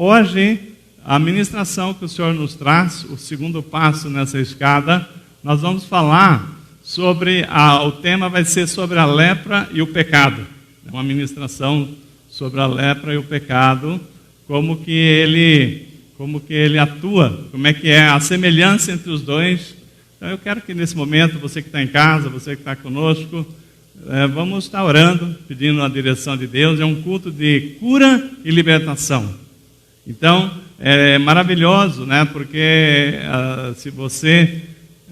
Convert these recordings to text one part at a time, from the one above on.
hoje, a ministração que o Senhor nos traz, o segundo passo nessa escada, nós vamos falar sobre, o tema vai ser sobre a lepra e o pecado. É uma ministração sobre a lepra e o pecado, como que ele atua, como é que é a semelhança entre os dois. Então eu quero que nesse momento, você que está em casa, você que está conosco, vamos estar orando, pedindo a direção de Deus. É um culto de cura e libertação. Então, é maravilhoso, né? Porque se você,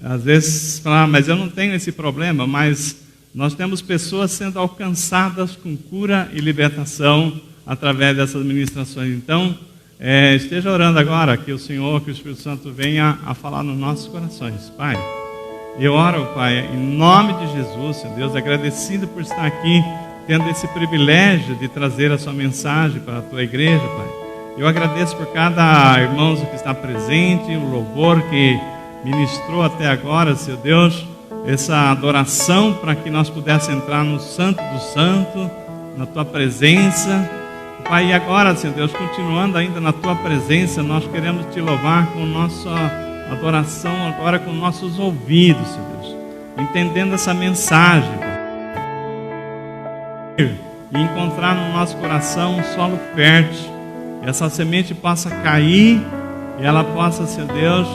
às vezes, fala, mas eu não tenho esse problema, mas nós temos pessoas sendo alcançadas com cura e libertação através dessas ministrações. Então, esteja orando agora, que o Senhor, que o Espírito Santo venha a falar nos nossos corações. Pai, eu oro, Pai, em nome de Jesus, Senhor Deus, agradecido por estar aqui, tendo esse privilégio de trazer a sua mensagem para a tua igreja, Pai. Eu agradeço por cada irmão que está presente, o louvor que ministrou até agora, Senhor Deus, essa adoração para que nós pudéssemos entrar no Santo do Santo, na tua presença. Pai, e agora, Senhor Deus, continuando ainda na tua presença, nós queremos te louvar com nossa adoração, agora com nossos ouvidos, Senhor Deus, entendendo essa mensagem, Pai. E encontrar no nosso coração um solo fértil, que essa semente possa cair e ela possa, Senhor Deus,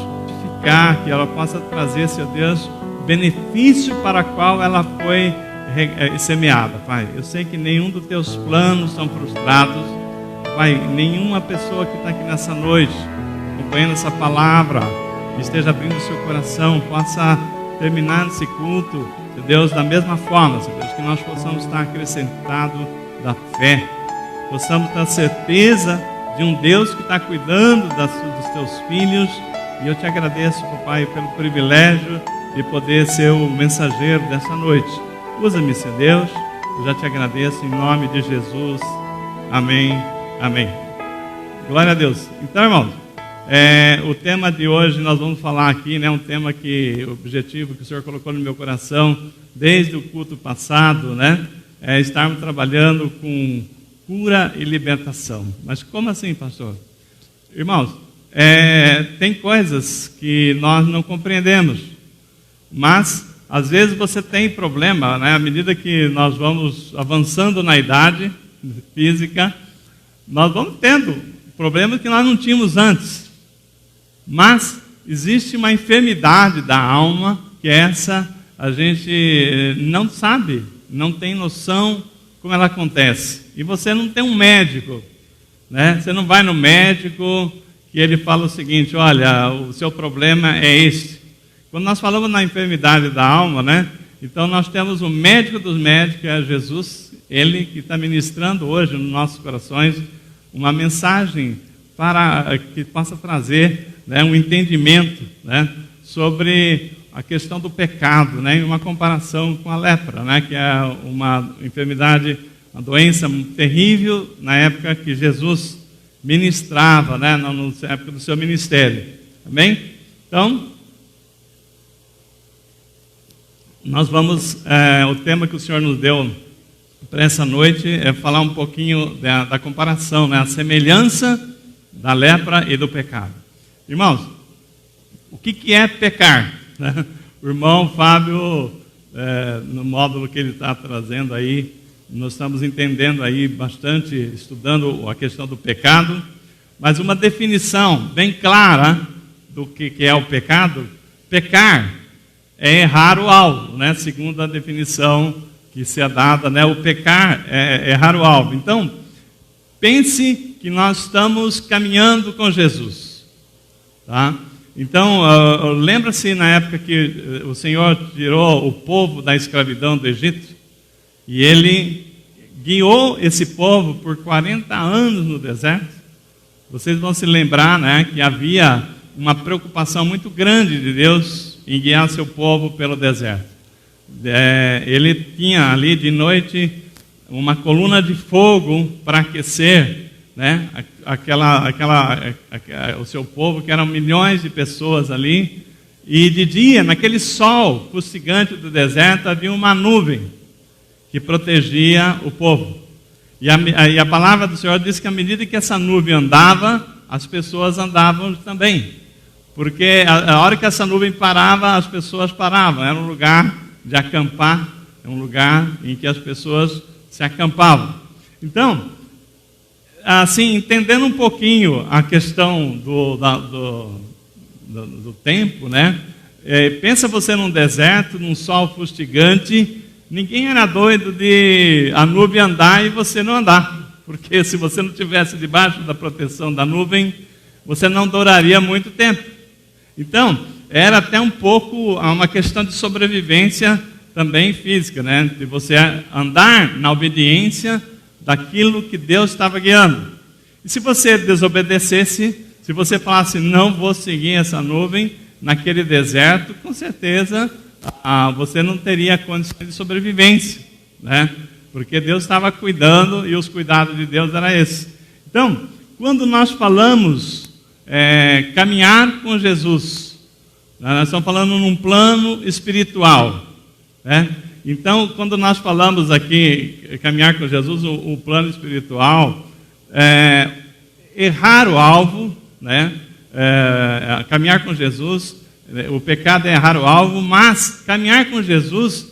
ficar, que ela possa trazer, Senhor Deus, benefício para o qual ela foi semeada, Pai. Eu sei que nenhum dos teus planos são frustrados, Pai. Nenhuma pessoa que está aqui nessa noite, acompanhando essa palavra, esteja abrindo o seu coração, possa terminar esse culto, Senhor Deus, da mesma forma, Senhor Deus, que nós possamos estar acrescentados da fé, possamos ter certeza de um Deus que está cuidando dos teus filhos. E eu te agradeço, Pai, pelo privilégio de poder ser o mensageiro dessa noite. Usa-me, Senhor Deus, eu já te agradeço em nome de Jesus. Amém, amém. Glória a Deus. Então, irmãos, o tema de hoje nós vamos falar aqui, né, um tema que, o objetivo que o Senhor colocou no meu coração desde o culto passado, né, é estarmos trabalhando com cura e libertação. Mas como assim, pastor? Irmãos, tem coisas que nós não compreendemos, mas às vezes você tem problema, né? À medida que nós vamos avançando na idade física, nós vamos tendo problemas que nós não tínhamos antes. Mas existe uma enfermidade da alma, que essa a gente não sabe, não tem noção como ela acontece. E você não tem um médico, né? Você não vai no médico que ele fala o seguinte: olha, o seu problema é este. Quando nós falamos na enfermidade da alma, né? Então nós temos o médico dos médicos, que é Jesus, ele que está ministrando hoje nos nossos corações uma mensagem para que possa trazer, né, um entendimento, né, sobre a questão do pecado, né, em uma comparação com a lepra, né, que é uma enfermidade, uma doença terrível na época que Jesus ministrava, né, na época do seu ministério. Amém? Então, nós vamos, o tema que o Senhor nos deu para essa noite é falar um pouquinho da comparação, né, a semelhança da lepra e do pecado. Irmãos, o que é pecar? O irmão Fábio, no módulo que ele está trazendo aí, nós estamos entendendo aí bastante, estudando a questão do pecado, mas uma definição bem clara do que é o pecado. Pecar é errar o alvo, né? Segundo a definição que se é dada, né? O pecar é errar o alvo. Então, pense que nós estamos caminhando com Jesus, tá? Então, lembra-se na época que o Senhor tirou o povo da escravidão do Egito, e Ele guiou esse povo por 40 anos no deserto. Vocês vão se lembrar, né, que havia uma preocupação muito grande de Deus em guiar seu povo pelo deserto. Ele tinha ali de noite uma coluna de fogo para aquecer, né, o seu povo, que eram milhões de pessoas ali, e de dia, naquele sol fustigante do deserto, havia uma nuvem que protegia o povo. E a palavra do Senhor diz que à medida que essa nuvem andava, as pessoas andavam também. Porque a hora que essa nuvem parava, as pessoas paravam. Era um lugar de acampar, é um lugar em que as pessoas se acampavam. Então, assim, entendendo um pouquinho a questão do tempo, né? Pensa você num deserto, num sol fustigante, ninguém era doido de a nuvem andar e você não andar, porque se você não estivesse debaixo da proteção da nuvem, você não duraria muito tempo. Então, era até um pouco uma questão de sobrevivência também física, né? De você andar na obediência daquilo que Deus estava guiando. E se você desobedecesse, se você falasse, não vou seguir essa nuvem naquele deserto, com certeza você não teria condições de sobrevivência, né? Porque Deus estava cuidando e os cuidados de Deus eram esses. Então, quando nós falamos caminhar com Jesus, nós estamos falando num plano espiritual, né? Então, quando nós falamos aqui caminhar com Jesus, o plano espiritual, errar o alvo, né? Caminhar com Jesus, o pecado é errar o alvo, mas caminhar com Jesus,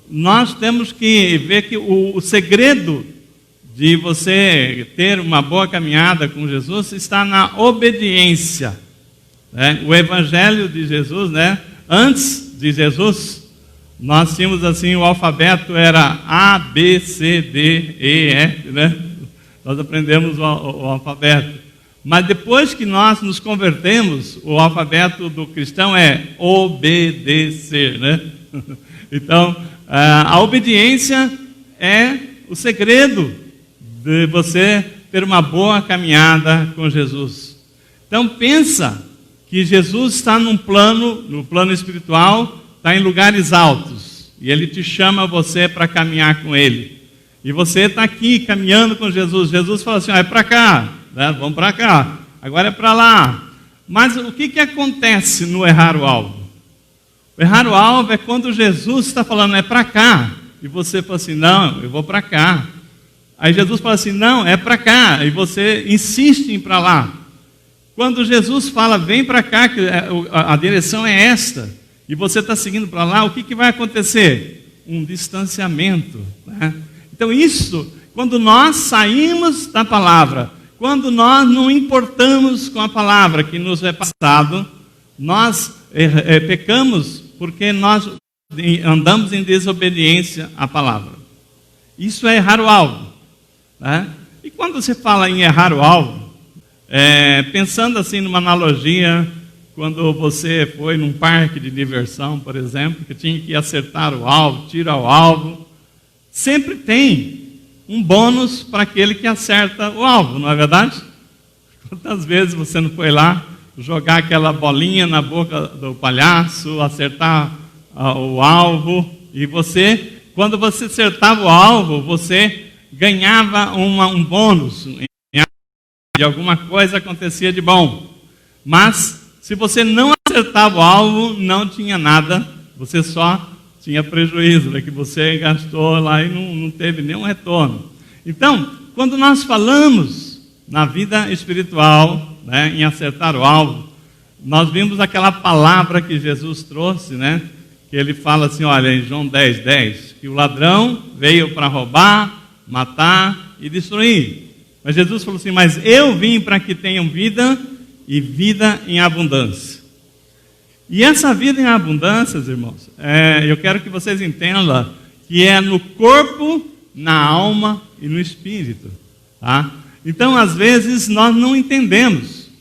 nós temos que ver que o segredo de você ter uma boa caminhada com Jesus está na obediência, né? O evangelho de Jesus, né? Antes de Jesus, nós tínhamos assim, o alfabeto era A, B, C, D, E, F, né? Nós aprendemos o alfabeto. Mas depois que nós nos convertemos, o alfabeto do cristão é obedecer, né? Então, a obediência é o segredo de você ter uma boa caminhada com Jesus. Então, pensa que Jesus está no plano espiritual, está em lugares altos, e Ele te chama você para caminhar com Ele. E você está aqui caminhando com Jesus. Jesus fala assim, é para cá, né? Vamos para cá, agora é para lá. Mas o que acontece no errar o alvo? O errar o alvo é quando Jesus está falando, é para cá, e você fala assim, não, eu vou para cá. Aí Jesus fala assim, não, é para cá, e você insiste em ir para lá. Quando Jesus fala, vem para cá, que a direção é esta, e você está seguindo para lá, o que vai acontecer? Um distanciamento, né? Então isso, quando nós saímos da palavra, quando nós não importamos com a palavra que nos é passado, nós pecamos porque nós andamos em desobediência à palavra. Isso é errar o alvo, né? E quando você fala em errar o alvo, pensando assim numa analogia, quando você foi num parque de diversão, por exemplo, que tinha que acertar o alvo, tirar o alvo, sempre tem um bônus para aquele que acerta o alvo, não é verdade? Quantas vezes você não foi lá jogar aquela bolinha na boca do palhaço, acertar o alvo, e você, quando você acertava o alvo, você ganhava um bônus, de alguma coisa acontecia de bom. Mas se você não acertava o alvo, não tinha nada, você só tinha prejuízo, né, que você gastou lá e não teve nenhum retorno. Então, quando nós falamos na vida espiritual, né, em acertar o alvo, nós vimos aquela palavra que Jesus trouxe, né, que ele fala assim, olha, em João 10:10, que o ladrão veio para roubar, matar e destruir. Mas Jesus falou assim, mas eu vim para que tenham vida e vida em abundância. E essa vida em abundância, irmãos, eu quero que vocês entendam que é no corpo, na alma e no espírito, tá? Então, às vezes, nós não entendemos.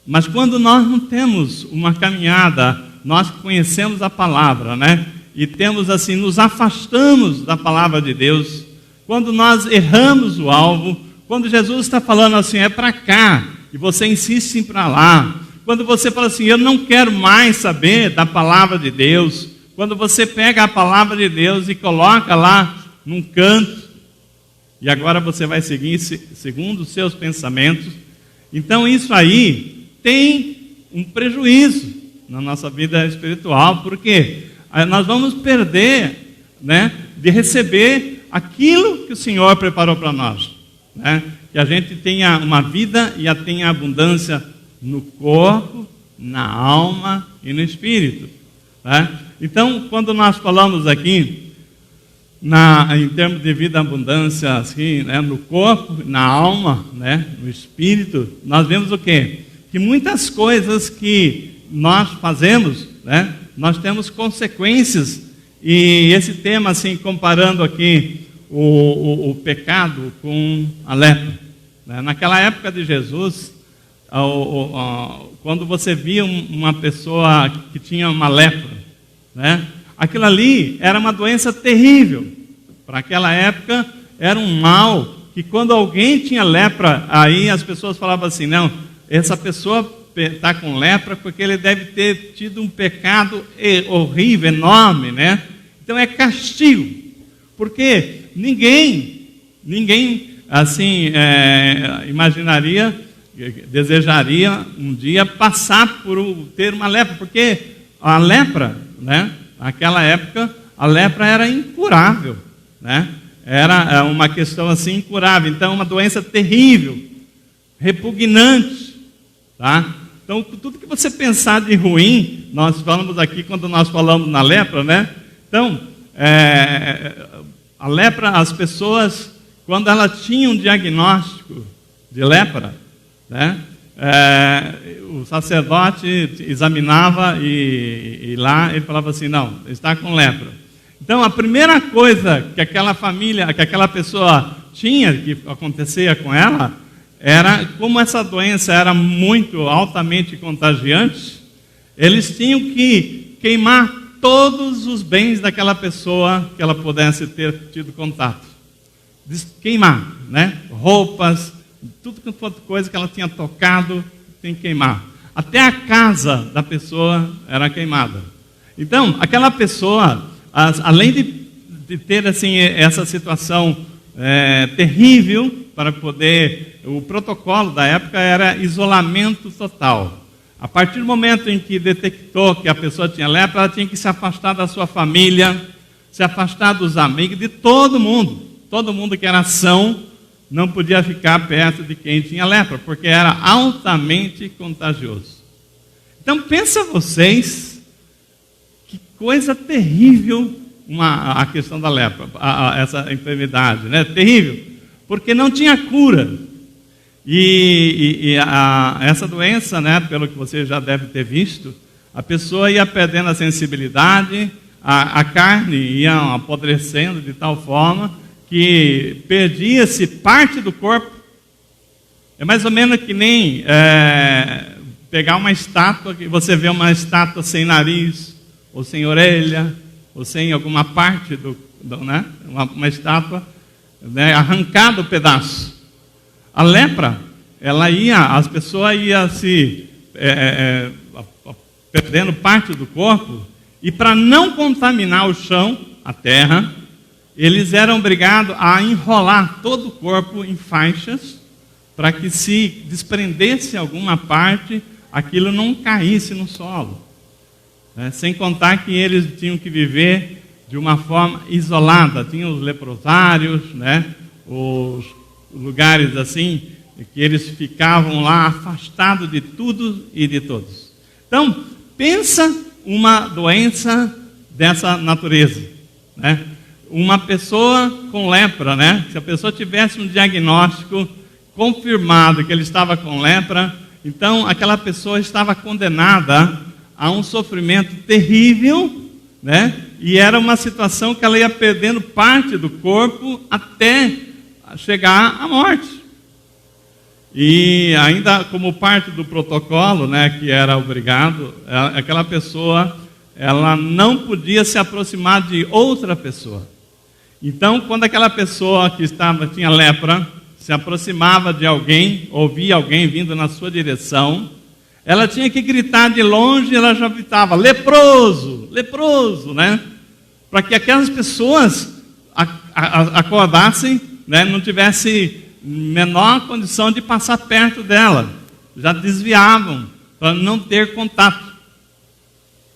Mas quando nós não temos uma caminhada, nós conhecemos a palavra, né? E temos assim, nos afastamos da palavra de Deus. Quando nós erramos o alvo, quando Jesus está falando assim, é para cá, e você insiste em ir para lá. Quando você fala assim, eu não quero mais saber da palavra de Deus. Quando você pega a palavra de Deus e coloca lá num canto, e agora você vai seguir segundo os seus pensamentos. Então isso aí tem um prejuízo na nossa vida espiritual, porque nós vamos perder, né, de receber aquilo que o Senhor preparou para nós, né? Que a gente tenha uma vida e tenha abundância no corpo, na alma e no espírito, né? Então, quando nós falamos aqui em termos de vida, abundância, assim, né, no corpo, na alma, né, no espírito, nós vemos o quê? Que muitas coisas que nós fazemos, né, nós temos consequências. E esse tema, assim, comparando aqui o pecado com a lepra, né? Naquela época de Jesus, quando você via uma pessoa que tinha uma lepra, né, aquilo ali era uma doença terrível. Para aquela época era um mal que, quando alguém tinha lepra, aí as pessoas falavam assim: não, essa pessoa está com lepra porque ele deve ter tido um pecado horrível, enorme, né? Então é castigo, porque ninguém assim imaginaria, desejaria um dia passar por ter uma lepra, porque a lepra, né? Naquela época a lepra era incurável, né? Era uma questão assim incurável. Então, uma doença terrível, repugnante, tá? Então, tudo que você pensar de ruim, nós falamos aqui quando nós falamos na lepra, né? Então, a lepra, as pessoas, quando elas tinham um diagnóstico de lepra, né? O sacerdote examinava e lá ele falava assim: não, está com lepra. Então, a primeira coisa que aquela família, que aquela pessoa tinha, que acontecia com ela, era, como essa doença era muito altamente contagiante, eles tinham que queimar todos os bens daquela pessoa que ela pudesse ter tido contato. Queimar, né? Roupas, tudo que for coisa que ela tinha tocado, tem que queimar. Até a casa da pessoa era queimada. Então, aquela pessoa, além de ter assim essa situação terrível, para poder, o protocolo da época era isolamento total. A partir do momento em que detectou que a pessoa tinha lepra, ela tinha que se afastar da sua família, se afastar dos amigos, de todo mundo. Todo mundo que era são não podia ficar perto de quem tinha lepra, porque era altamente contagioso. Então, pensa vocês, que coisa terrível a questão da lepra, essa enfermidade, né? Terrível, porque não tinha cura. Essa doença, né, pelo que você já deve ter visto, a pessoa ia perdendo a sensibilidade, a carne ia apodrecendo de tal forma que perdia-se parte do corpo. É mais ou menos que nem pegar uma estátua, que você vê uma estátua sem nariz, ou sem orelha, ou sem alguma parte né? Uma estátua, né, arrancada o pedaço. A lepra, as pessoas iam se perdendo parte do corpo, e para não contaminar o chão, a terra, eles eram obrigados a enrolar todo o corpo em faixas, para que, se desprendesse alguma parte, aquilo não caísse no solo. Sem contar que eles tinham que viver de uma forma isolada. Tinham os leprosários, né? Os lugares assim, que eles ficavam lá afastados de tudo e de todos. Então, pensa uma doença dessa natureza, né? Uma pessoa com lepra, né? Se a pessoa tivesse um diagnóstico confirmado que ele estava com lepra, então aquela pessoa estava condenada a um sofrimento terrível, né? E era uma situação que ela ia perdendo parte do corpo até chegar à morte. E ainda como parte do protocolo, né, que era obrigado, aquela pessoa, ela não podia se aproximar de outra pessoa. Então, quando aquela pessoa que tinha lepra se aproximava de alguém, ouvia alguém vindo na sua direção, ela tinha que gritar de longe, ela já gritava: leproso, leproso, né? Para que aquelas pessoas acordassem, né, não tivesse menor condição de passar perto dela, já desviavam para não ter contato.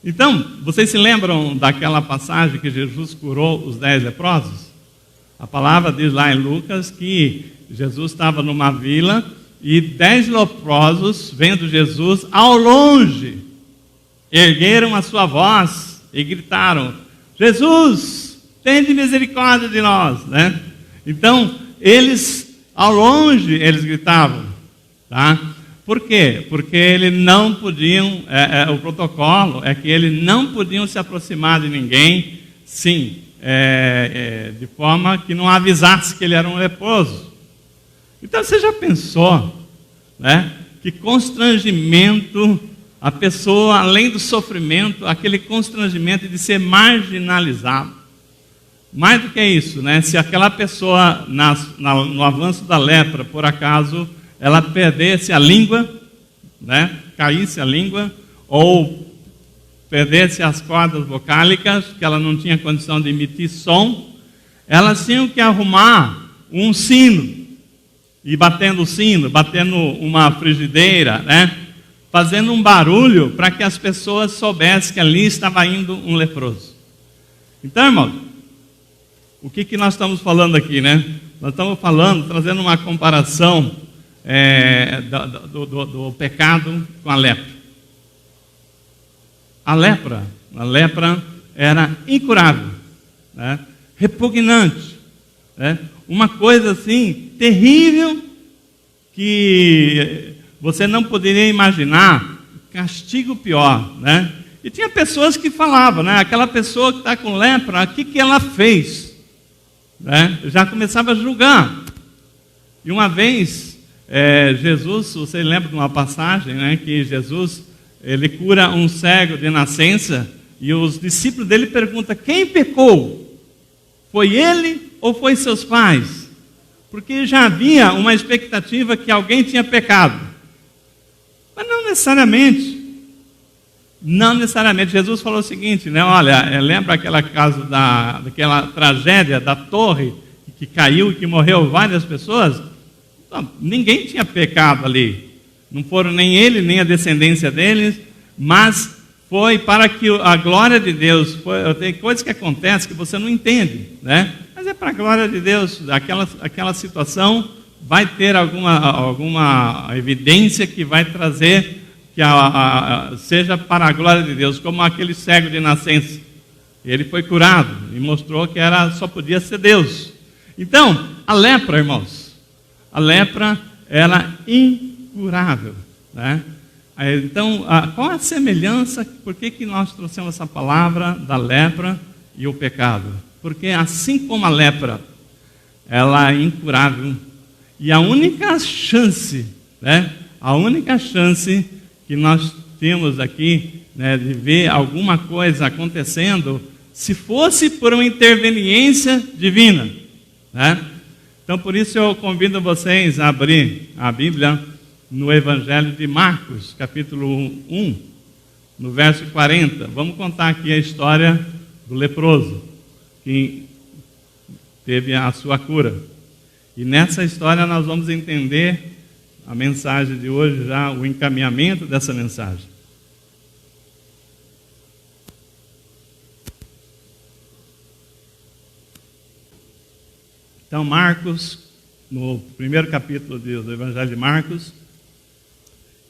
Então, vocês se lembram daquela passagem que Jesus curou os 10 leprosos? A palavra diz lá em Lucas que Jesus estava numa vila e 10 leprosos, vendo Jesus ao longe, ergueram a sua voz e gritaram: Jesus, tende misericórdia de nós, né? Então, eles, ao longe, eles gritavam, tá? Por quê? Porque eles não podiam, o protocolo é que eles não podiam se aproximar de ninguém, sim, de forma que não avisasse que ele era um leproso. Então você já pensou, né, que constrangimento, a pessoa, além do sofrimento, aquele constrangimento de ser marginalizado. Mais do que isso, né, se aquela pessoa, no avanço da lepra, por acaso, ela perdesse a língua, né, caísse a língua, ou perdesse as cordas vocálicas, que ela não tinha condição de emitir som, elas tinham que arrumar um sino, e batendo o sino, batendo uma frigideira, né, fazendo um barulho para que as pessoas soubessem que ali estava indo um leproso. Então, irmão, o que nós estamos falando aqui, né? Nós estamos falando, trazendo uma comparação do pecado com a lepra. A lepra era incurável, né? Repugnante, né? Uma coisa assim terrível que você não poderia imaginar, castigo pior, né? E tinha pessoas que falavam, né? Aquela pessoa que está com lepra, o que ela fez? Né? Já começava a julgar. E uma vez, Jesus, você lembra de uma passagem, né? Que Jesus, ele cura um cego de nascença, e os discípulos dele perguntam: quem pecou? Foi ele ou foi seus pais? Porque já havia uma expectativa que alguém tinha pecado. Mas não necessariamente. Não necessariamente. Jesus falou o seguinte, né? Olha, lembra aquela caso daquela tragédia da torre que caiu e que morreu várias pessoas? Não, ninguém tinha pecado ali. Não foram nem ele, nem a descendência deles, mas foi para que a glória de Deus, tem coisas que acontecem que você não entende, né? Mas é para a glória de Deus, aquela situação vai ter alguma evidência que vai trazer que seja para a glória de Deus, como aquele cego de nascença. Ele foi curado e mostrou que só podia ser Deus. Então, a lepra, irmãos, a lepra era incurável, né? Então, qual a semelhança? Por que nós trouxemos essa palavra da lepra e o pecado? Porque assim como a lepra, ela é incurável, e a única chance, né? A única chance que nós temos aqui, né, de ver alguma coisa acontecendo, se fosse por uma interveniência divina, né? Então, por isso eu convido vocês a abrir a Bíblia no Evangelho de Marcos, capítulo 1, no verso 40. Vamos contar aqui a história do leproso, que teve a sua cura. E nessa história nós vamos entender a mensagem de hoje, já o encaminhamento dessa mensagem. Então, Marcos, no primeiro capítulo do Evangelho de Marcos,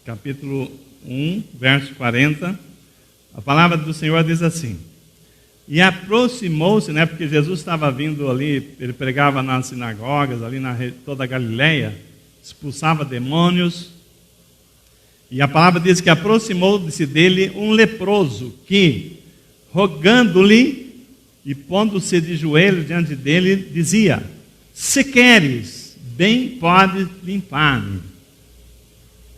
capítulo 1, verso 40, a palavra do Senhor diz assim: e aproximou-se, né, porque Jesus estava vindo ali, ele pregava nas sinagogas, ali na toda a Galileia, expulsava demônios, e a palavra diz que aproximou-se dele um leproso, que, rogando-lhe e pondo-se de joelhos diante dele, dizia: se queres, bem podes limpar-me.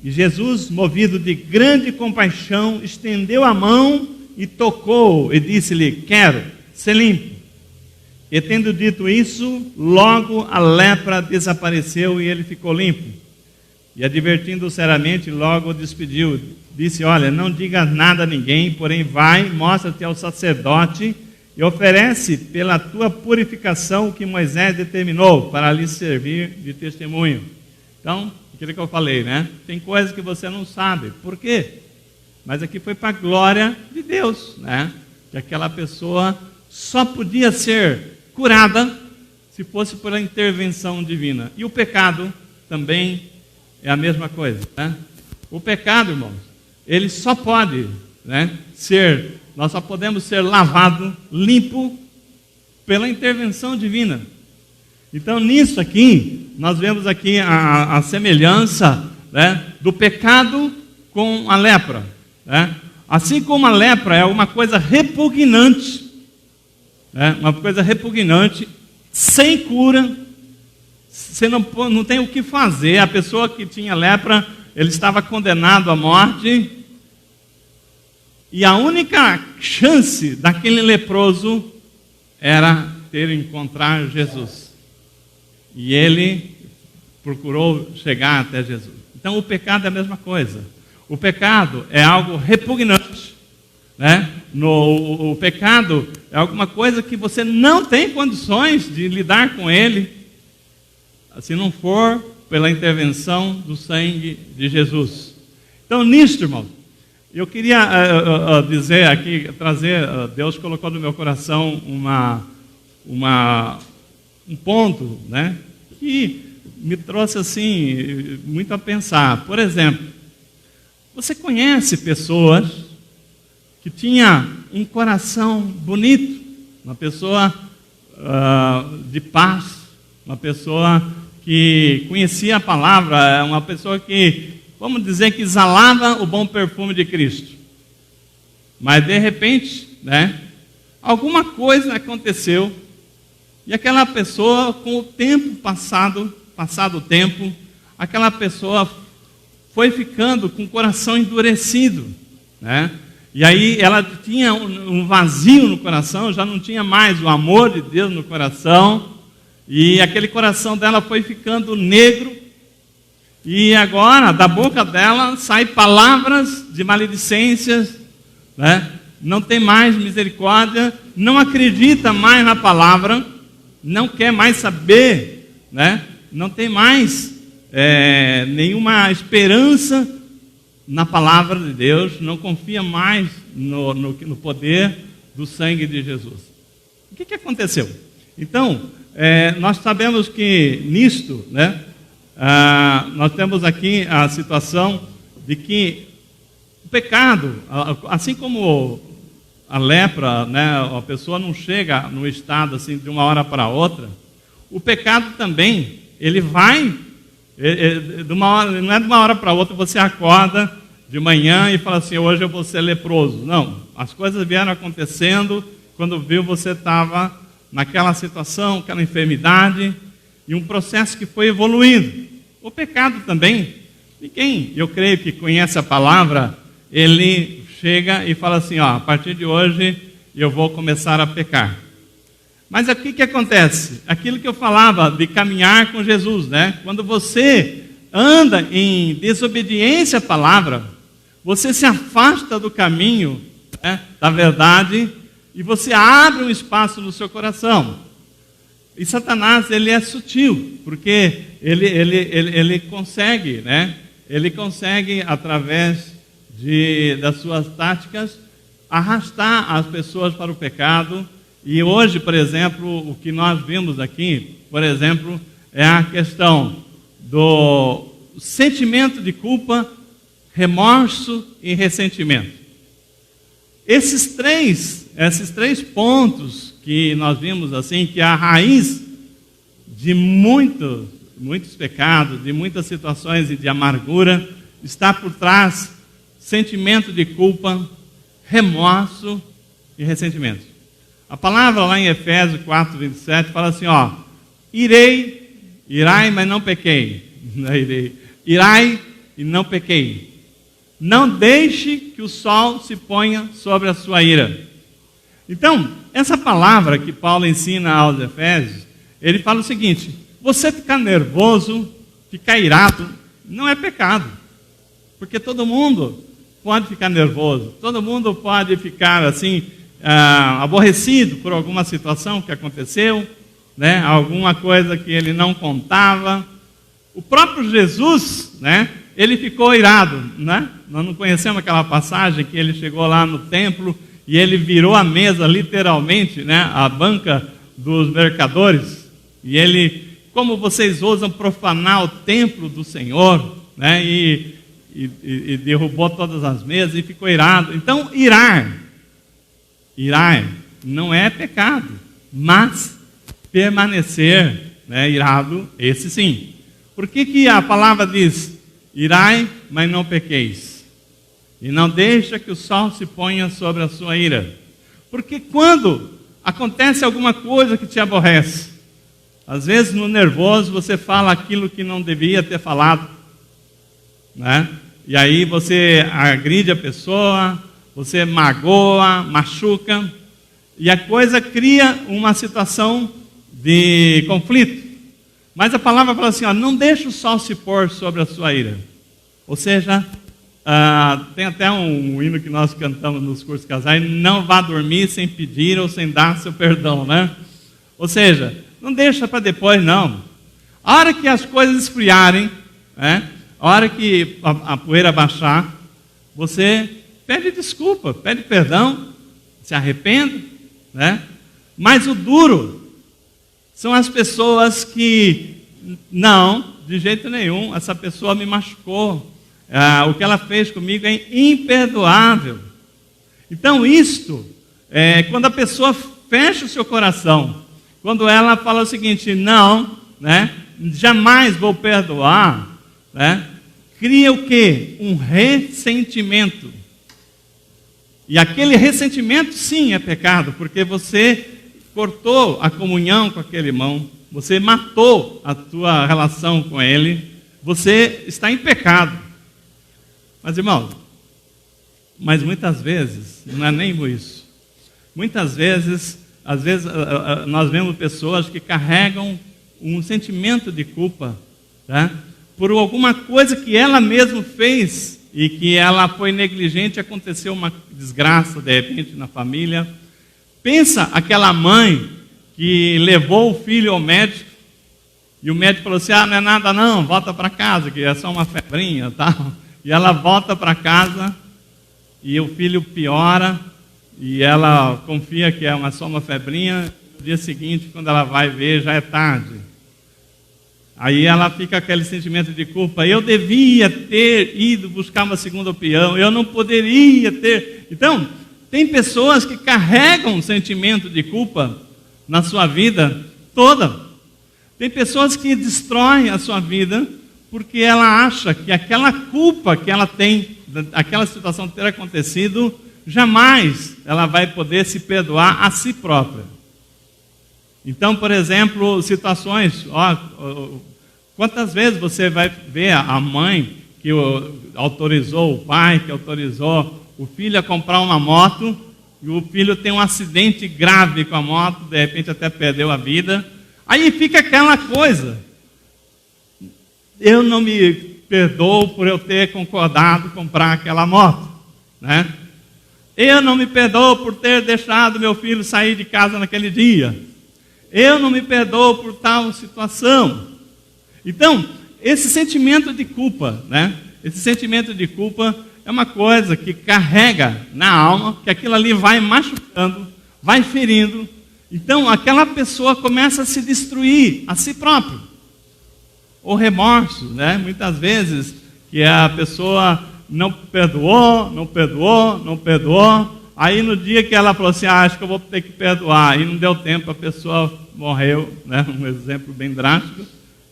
E Jesus, movido de grande compaixão, estendeu a mão e tocou, e disse-lhe: quero, ser limpo. E tendo dito isso, logo a lepra desapareceu e ele ficou limpo. E advertindo-o seriamente, logo o despediu. Disse: olha, não diga nada a ninguém, porém vai, mostra-te ao sacerdote e oferece pela tua purificação o que Moisés determinou para lhe servir de testemunho. Então, aquilo que eu falei, né? Tem coisas que você não sabe. Por quê? Mas aqui foi para a glória de Deus, né? Que aquela pessoa só podia ser curada se fosse pela intervenção divina. E o pecado também é a mesma coisa, né? O pecado, irmãos, ele só pode, né, nós só podemos ser lavado, limpo, pela intervenção divina. Então, nisso aqui, nós vemos aqui a semelhança, né, do pecado com a lepra, né? Assim como a lepra é uma coisa repugnante, né, uma coisa repugnante, sem cura, você não tem o que fazer. A pessoa que tinha lepra, ele estava condenado à morte, e a única chance daquele leproso era encontrar Jesus. E ele procurou chegar até Jesus. Então o pecado é a mesma coisa. O pecado é algo repugnante, né? O pecado é alguma coisa que você não tem condições de lidar com ele, se não for pela intervenção do sangue de Jesus. Então, nisso, irmão, eu queria dizer aqui, Deus colocou no meu coração um ponto, né, que me trouxe assim muito a pensar. Por exemplo, você conhece pessoas que tinham um coração bonito, uma pessoa de paz, uma pessoa que conhecia a palavra, uma pessoa que, vamos dizer, que exalava o bom perfume de Cristo. Mas de repente, né, alguma coisa aconteceu, e aquela pessoa, com o tempo passado o tempo, aquela pessoa foi ficando com o coração endurecido, né? E aí ela tinha um vazio no coração, já não tinha mais o amor de Deus no coração, e aquele coração dela foi ficando negro, e agora da boca dela saem palavras de maledicências, né? Não tem mais misericórdia, não acredita mais na palavra, não quer mais saber, né? Não tem mais nenhuma esperança na palavra de Deus, não confia mais no poder do sangue de Jesus. O que aconteceu? Então, nós sabemos que nisto, né, nós temos aqui a situação de que o pecado, assim como a lepra, né, a pessoa não chega no estado assim de uma hora para outra, o pecado também, ele vai, não é de uma hora para outra você acorda de manhã e fala assim, hoje eu vou ser leproso. Não, as coisas vieram acontecendo, quando viu você estava naquela situação, aquela enfermidade, e um processo que foi evoluindo. O pecado também, e quem eu creio que conhece a palavra, ele chega e fala assim, ó, a partir de hoje eu vou começar a pecar. Mas aqui o que acontece? Aquilo que eu falava de caminhar com Jesus, né? Quando você anda em desobediência à palavra, você se afasta do caminho, né, da verdade, e você abre um espaço no seu coração. E Satanás, ele é sutil, porque ele consegue, né? Ele consegue, através das suas táticas, arrastar as pessoas para o pecado. E hoje, por exemplo, o que nós vimos aqui, por exemplo, é a questão do sentimento de culpa, remorso e ressentimento. Esses três pontos que nós vimos assim, que é a raiz de muitos pecados, de muitas situações de amargura, está por trás sentimento de culpa, remorso e ressentimento. A palavra lá em Efésios 4, 27 fala assim, ó, irai, mas não pequei. Irai e não pequei. Não deixe que o sol se ponha sobre a sua ira. Então, essa palavra que Paulo ensina aos Efésios, ele fala o seguinte, você ficar nervoso, ficar irado, não é pecado. Porque todo mundo pode ficar nervoso, todo mundo pode ficar assim, aborrecido por alguma situação que aconteceu, né? Alguma coisa que ele não contava. O próprio Jesus, né? Ele ficou irado, né? Nós não conhecemos aquela passagem que ele chegou lá no templo e ele virou a mesa literalmente, né? A banca dos mercadores, E ele, como vocês ousam profanar o templo do Senhor, né? E derrubou todas as mesas e ficou irado. Então, irar não é pecado, mas permanecer, né, irado, esse sim. Por que a palavra diz, irai, mas não pequeis? E não deixa que o sol se ponha sobre a sua ira. Porque quando acontece alguma coisa que te aborrece, às vezes no nervoso você fala aquilo que não devia ter falado, né? E aí você agride a pessoa, você magoa, machuca, e a coisa cria uma situação de conflito. Mas a palavra fala assim, ó, não deixa o sol se pôr sobre a sua ira. Ou seja, tem até um hino que nós cantamos nos cursos casais, não vá dormir sem pedir ou sem dar seu perdão, né? Ou seja, não deixa para depois, não. A hora que as coisas esfriarem, né? A hora que a poeira baixar, você pede desculpa, pede perdão, se arrepende, né? Mas o duro são as pessoas que, não, de jeito nenhum, essa pessoa me machucou, o que ela fez comigo é imperdoável. Então isto, quando a pessoa fecha o seu coração, quando ela fala o seguinte, não, né, jamais vou perdoar, né, cria o quê? Um ressentimento. E aquele ressentimento sim é pecado, porque você cortou a comunhão com aquele irmão, você matou a tua relação com ele, você está em pecado. Mas irmão, mas muitas vezes, não é nem isso. Muitas vezes, às vezes nós vemos pessoas que carregam um sentimento de culpa, tá? Por alguma coisa que ela mesma fez e que ela foi negligente, aconteceu uma desgraça de repente na família. Pensa aquela mãe que levou o filho ao médico e o médico falou assim, não é nada não, volta para casa, que é só uma febrinha, tá? E ela volta para casa e o filho piora e ela confia que é só uma febrinha. No dia seguinte, quando ela vai ver, já é tarde. Aí ela fica com aquele sentimento de culpa. Eu devia ter ido buscar uma segunda opinião. Eu não poderia ter. Então, tem pessoas que carregam um sentimento de culpa na sua vida toda. Tem pessoas que destroem a sua vida porque ela acha que aquela culpa que ela tem, aquela situação ter acontecido, jamais ela vai poder se perdoar a si própria. Então, por exemplo, situações, quantas vezes você vai ver a mãe que autorizou, o pai que autorizou o filho a comprar uma moto, e o filho tem um acidente grave com a moto, de repente até perdeu a vida, aí fica aquela coisa, eu não me perdoo por eu ter concordado comprar aquela moto, né? Eu não me perdoo por ter deixado meu filho sair de casa naquele dia. Eu não me perdoo por tal situação. Então, esse sentimento de culpa, né? Esse sentimento de culpa é uma coisa que carrega na alma, que aquilo ali vai machucando, vai ferindo. Então, aquela pessoa começa a se destruir a si próprio. O remorso, né? Muitas vezes que a pessoa não perdoou, aí no dia que ela falou assim, acho que eu vou ter que perdoar, e não deu tempo, a pessoa morreu, né? Um exemplo bem drástico,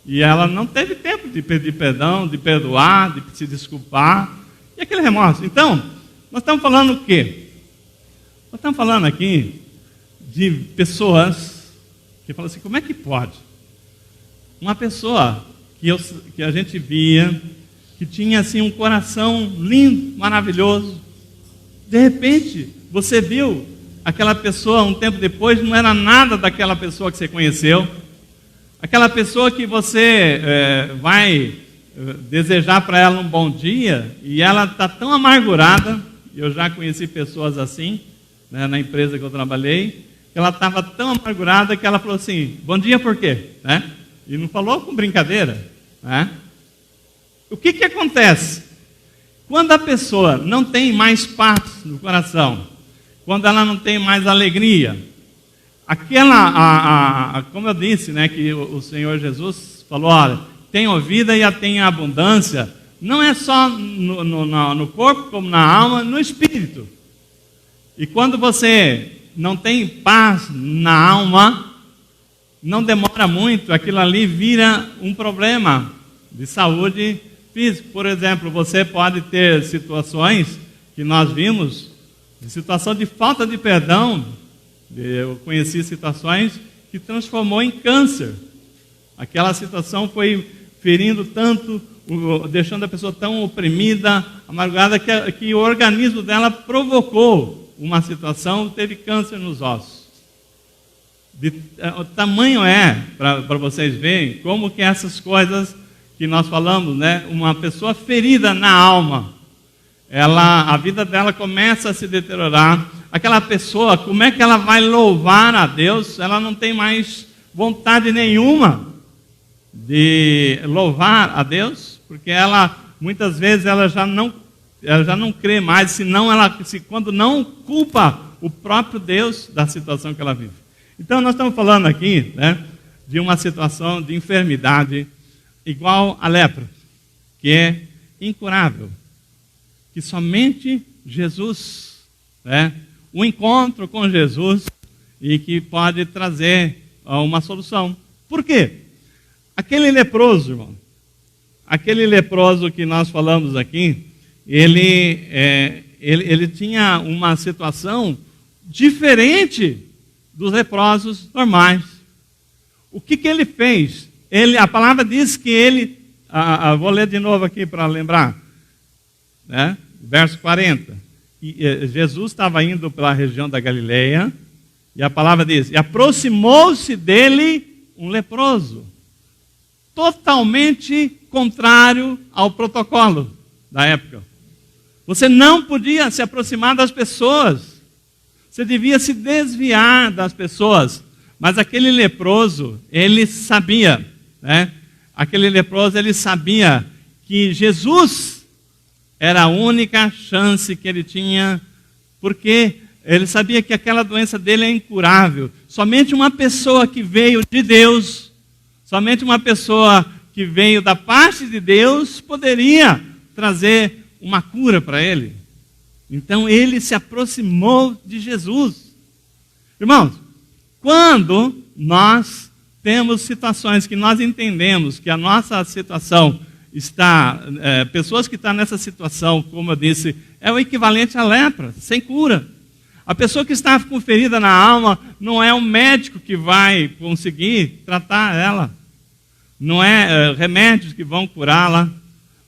e ela não teve tempo de pedir perdão, de perdoar, de se desculpar, e aquele remorso. Então, nós estamos falando o quê? Nós estamos falando aqui de pessoas que falam assim, como é que pode? Uma pessoa que a gente via, que tinha assim um coração lindo, maravilhoso, de repente você viu aquela pessoa um tempo depois, não era nada daquela pessoa que você conheceu, aquela pessoa que você vai desejar para ela um bom dia, e ela está tão amargurada, eu já conheci pessoas assim, né, na empresa que eu trabalhei, que ela estava tão amargurada que ela falou assim, bom dia por quê? Né? E não falou com brincadeira, né? O que acontece? Quando a pessoa não tem mais paz no coração, quando ela não tem mais alegria, Como eu disse, né, que o Senhor Jesus falou, olha, tenho vida e a tenho abundância, não é só no corpo, como na alma, no espírito. E quando você não tem paz na alma, não demora muito, aquilo ali vira um problema de saúde física. Por exemplo, você pode ter situações que nós vimos, de situação de falta de perdão. Eu conheci situações que transformou em câncer. Aquela situação foi ferindo tanto, deixando a pessoa tão oprimida, amargurada, que o organismo dela provocou uma situação, teve câncer nos ossos. O tamanho para vocês verem, como que essas coisas que nós falamos, né? Uma pessoa ferida na alma, a vida dela começa a se deteriorar. Aquela pessoa, como é que ela vai louvar a Deus? Ela não tem mais vontade nenhuma de louvar a Deus, porque muitas vezes ela já não crê mais, senão quando não culpa o próprio Deus da situação que ela vive. Então nós estamos falando aqui, né, de uma situação de enfermidade igual a lepra, que é incurável, que somente Jesus, né, o encontro com Jesus, e que pode trazer uma solução. Por quê? Aquele leproso, irmão, aquele leproso que nós falamos aqui, ele tinha uma situação diferente dos leprosos normais. O que ele fez? A palavra diz que ele, vou ler de novo aqui para lembrar, né? Verso 40. Jesus estava indo pela região da Galileia, e a palavra diz, e aproximou-se dele um leproso, totalmente contrário ao protocolo da época. Você não podia se aproximar das pessoas, você devia se desviar das pessoas. Mas aquele leproso, ele sabia, né? Aquele leproso, ele sabia que Jesus era a única chance que ele tinha, porque ele sabia que aquela doença dele é incurável. Somente uma pessoa que veio de Deus, somente uma pessoa que veio da parte de Deus poderia trazer uma cura para ele. Então ele se aproximou de Jesus. Irmãos, quando nós temos situações que nós entendemos que a nossa situação está, pessoas que estão nessa situação, como eu disse, é o equivalente à lepra, sem cura. A pessoa que está com ferida na alma, não é o médico que vai conseguir tratar ela, não é remédios que vão curá-la,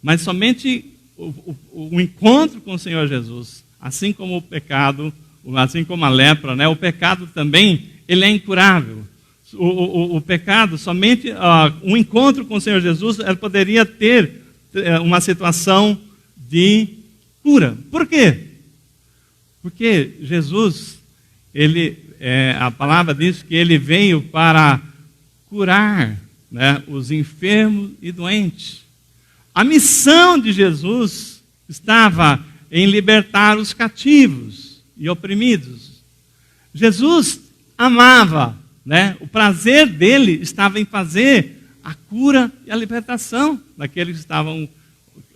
mas somente o encontro com o Senhor Jesus. Assim como o pecado, assim como a lepra, né? O pecado também, ele é incurável. O pecado, somente um encontro com o Senhor Jesus, ele poderia ter uma situação de cura. Por quê? Porque Jesus, a palavra diz que ele veio para curar, né, os enfermos e doentes. A missão de Jesus estava em libertar os cativos e oprimidos. Jesus amava, né? O prazer dele estava em fazer a cura e a libertação daqueles que estavam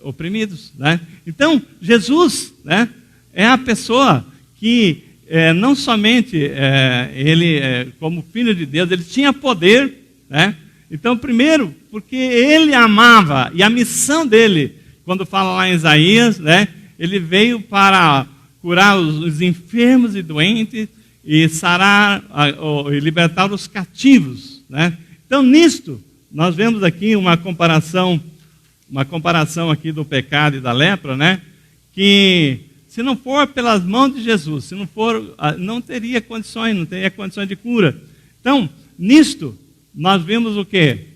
oprimidos, né? Então, Jesus, né, é a pessoa que não somente ele, como filho de Deus, ele tinha poder, né? Então, primeiro, porque ele amava, e a missão dele, quando fala lá em Isaías, né, ele veio para curar os enfermos e doentes e sarar e libertar os cativos, né? Então, nisto, nós vemos aqui uma comparação aqui do pecado e da lepra, né? Que se não for pelas mãos de Jesus, se não for, não teria condições de cura. Então, nisto, nós vimos o quê?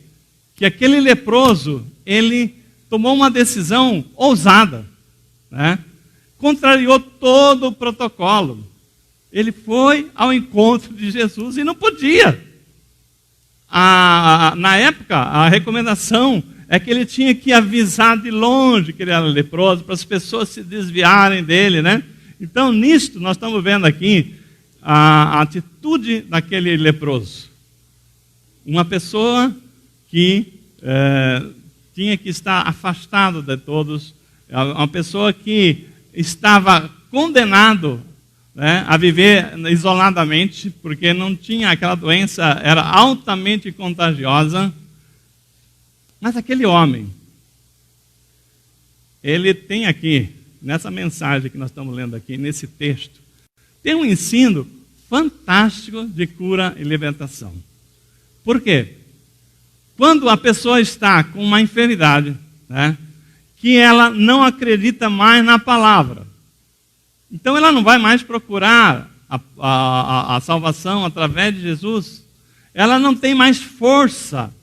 Que aquele leproso, ele tomou uma decisão ousada, né? Contrariou todo o protocolo. Ele foi ao encontro de Jesus e não podia. Na época, a recomendação é que ele tinha que avisar de longe que ele era leproso, para as pessoas se desviarem dele, né? Então, nisto, nós estamos vendo aqui a atitude daquele leproso. Uma pessoa que tinha que estar afastado de todos, uma pessoa que estava condenado, né, a viver isoladamente, porque não tinha aquela doença, era altamente contagiosa. Mas aquele homem, ele tem aqui, nessa mensagem que nós estamos lendo aqui, nesse texto, tem um ensino fantástico de cura e libertação. Por quê? Quando a pessoa está com uma enfermidade, né, que ela não acredita mais na palavra, então ela não vai mais procurar a salvação através de Jesus, ela não tem mais força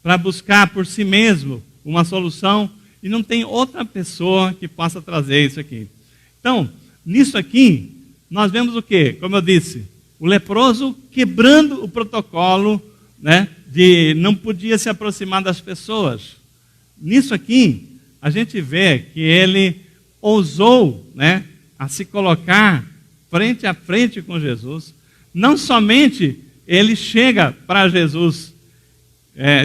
para buscar por si mesmo uma solução, e não tem outra pessoa que possa trazer isso aqui. Então, nisso aqui, nós vemos o quê? Como eu disse, o leproso quebrando o protocolo, né, de não podia se aproximar das pessoas. Nisso aqui, a gente vê que ele ousou, né, a se colocar frente a frente com Jesus. Não somente ele chega para Jesus,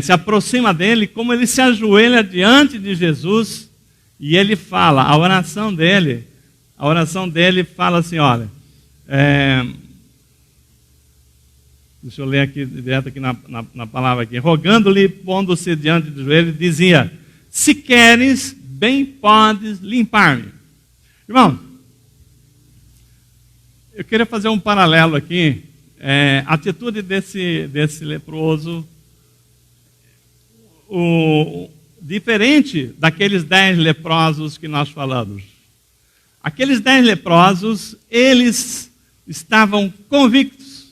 se aproxima dele, como ele se ajoelha diante de Jesus e ele fala, a oração dele fala assim, olha, deixa eu ler aqui, direto aqui na palavra aqui, rogando-lhe, pondo-se diante do joelho, dizia, se queres, bem podes limpar-me. Irmão, eu queria fazer um paralelo aqui, a atitude desse leproso, diferente daqueles 10 leprosos que nós falamos. Aqueles 10 leprosos, eles estavam convictos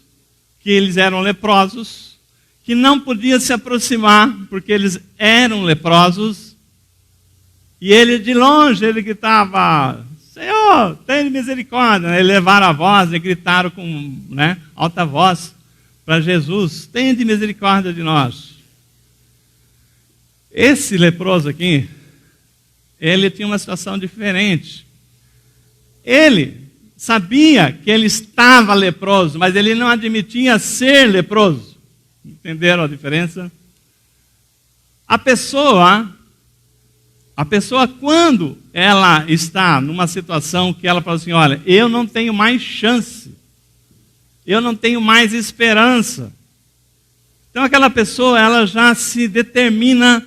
que eles eram leprosos, que não podiam se aproximar porque eles eram leprosos, e ele de longe, ele gritava, Senhor, tem misericórdia. Eles levaram a voz e gritaram com, né, alta voz para Jesus, tem misericórdia de nós. Esse leproso aqui, ele tinha uma situação diferente. Ele sabia que ele estava leproso, mas ele não admitia ser leproso. Entenderam a diferença? A pessoa quando ela está numa situação que ela fala assim, olha, eu não tenho mais chance, eu não tenho mais esperança. Então aquela pessoa, ela já se determina,